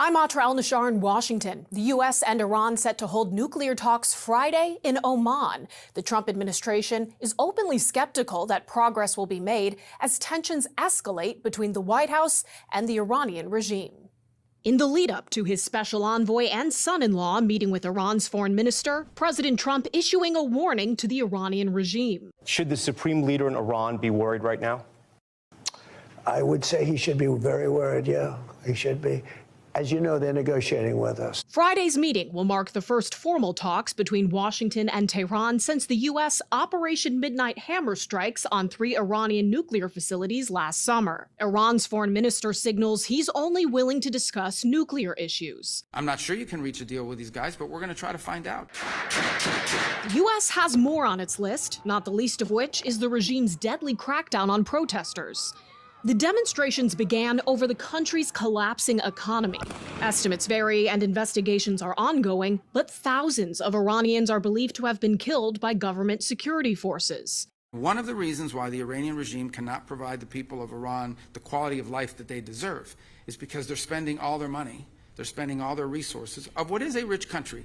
I'm Atra El-Nashar in Washington. The U.S. and Iran set to hold nuclear talks Friday in Oman. The Trump administration is openly skeptical that progress will be made as tensions escalate between the White House and the Iranian regime. In the lead-up to his special envoy and son-in-law meeting with Iran's foreign minister, President Trump issuing a warning to the Iranian regime. Should the supreme leader in Iran be worried right now? I would say he should be very worried, yeah. He should be. As you know, they're negotiating with us. Friday's meeting will mark the first formal talks between Washington and Tehran since the U.S. Operation Midnight Hammer strikes on 3 Iranian nuclear facilities last summer. Iran's foreign minister signals he's only willing to discuss nuclear issues. I'm not sure you can reach a deal with these guys, but we're going to try to find out. The U.S. has more on its list, not the least of which is the regime's deadly crackdown on protesters. The demonstrations began over the country's collapsing economy. Estimates vary and investigations are ongoing, but thousands of Iranians are believed to have been killed by government security forces. One of the reasons why the Iranian regime cannot provide the people of Iran the quality of life that they deserve is because they're spending all their money, they're spending all their resources of what is a rich country,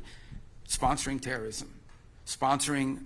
sponsoring terrorism, sponsoring,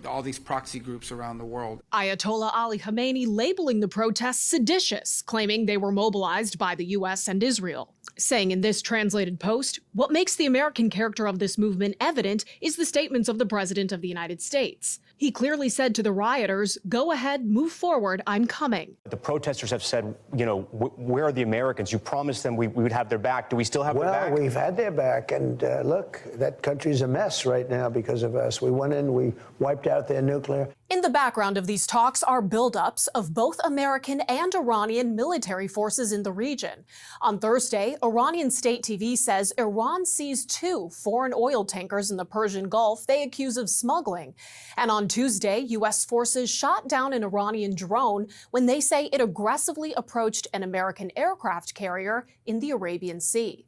all these proxy groups around the world. Ayatollah Ali Khamenei labeling the protests seditious, claiming they were mobilized by the U.S. and Israel. Saying in this translated post, what makes the American character of this movement evident is the statements of the President of the United States. He clearly said to the rioters, go ahead, move forward, I'm coming. The protesters have said, where are the Americans? You promised them we would have their back. Do we still have their back? Well, we've had their back, and look, that country's a mess right now because of us. We went in, we wiped out their nuclear. In the background of these talks are buildups of both American and Iranian military forces in the region. On Thursday, Iranian state TV says Iran seized 2 foreign oil tankers in the Persian Gulf they accuse of smuggling. And on Tuesday, U.S. forces shot down an Iranian drone when they say it aggressively approached an American aircraft carrier in the Arabian Sea.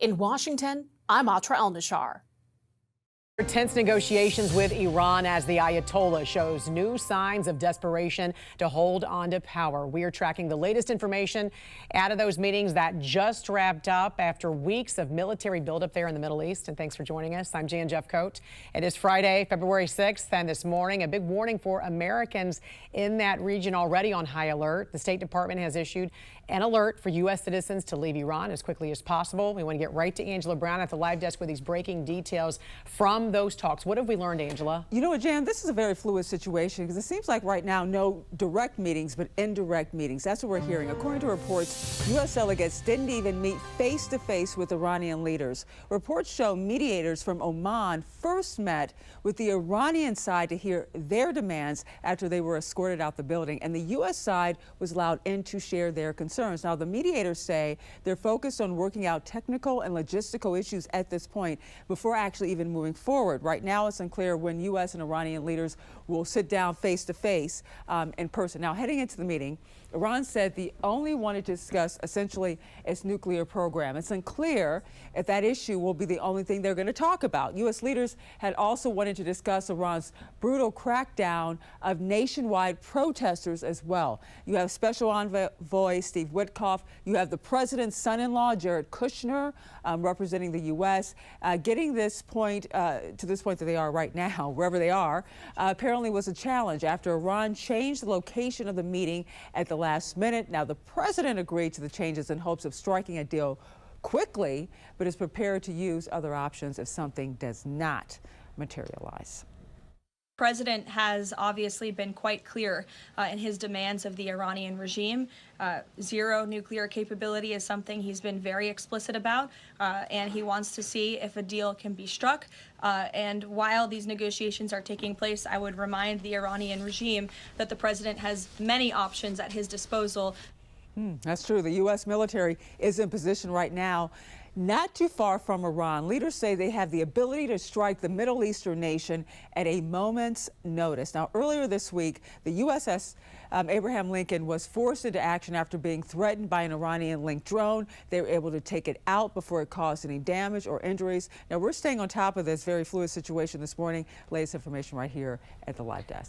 In Washington, I'm Atra El-Nashar. Tense negotiations with Iran as the Ayatollah shows new signs of desperation to hold on to power. We are tracking the latest information out of those meetings that just wrapped up after weeks of military buildup there in the Middle East. And thanks for joining us. I'm Jan Jeffcoat. It is Friday, February 6th, and this morning a big warning for Americans in that region already on high alert. The State Department has issued an alert for U.S. citizens to leave Iran as quickly as possible. We want to get right to Angela Brown at the live desk with these breaking details from those talks. What have we learned, Angela? You know what, Jan, this is a very fluid situation because it seems like right now no direct meetings, but indirect meetings. That's what we're hearing. According to reports, U.S. delegates didn't even meet face-to-face with Iranian leaders. Reports show mediators from Oman first met with the Iranian side to hear their demands after they were escorted out the building, and the U.S. side was allowed in to share their concerns. Now, the mediators say they're focused on working out technical and logistical issues at this point before actually even moving forward. Right now, it's unclear when U.S. and Iranian leaders will sit down face-to-face in person. Now, heading into the meeting, Iran said they only wanted to discuss essentially its nuclear program. It's unclear if that issue will be the only thing they're going to talk about. U.S. leaders had also wanted to discuss Iran's brutal crackdown of nationwide protesters as well. You have Special Envoy Steve Witkoff. You have the president's son-in-law, Jared Kushner, representing the U.S. Getting this point to this point that they are right now, wherever they are, apparently was a challenge after Iran changed the location of the meeting at the last minute. Now, the president agreed to the changes in hopes of striking a deal quickly, but is prepared to use other options if something does not materialize. The president has obviously been quite clear in his demands of the Iranian regime. Zero nuclear capability is something he's been very explicit about, and he wants to see if a deal can be struck. And while these negotiations are taking place, I would remind the Iranian regime that the president has many options at his disposal. That's true. The U.S. military is in position right now not too far from Iran. Leaders say they have the ability to strike the Middle Eastern nation at a moment's notice. Now, earlier this week, the USS Abraham Lincoln was forced into action after being threatened by an Iranian-linked drone. They were able to take it out before it caused any damage or injuries. Now, we're staying on top of this very fluid situation this morning. Latest information right here at the live desk.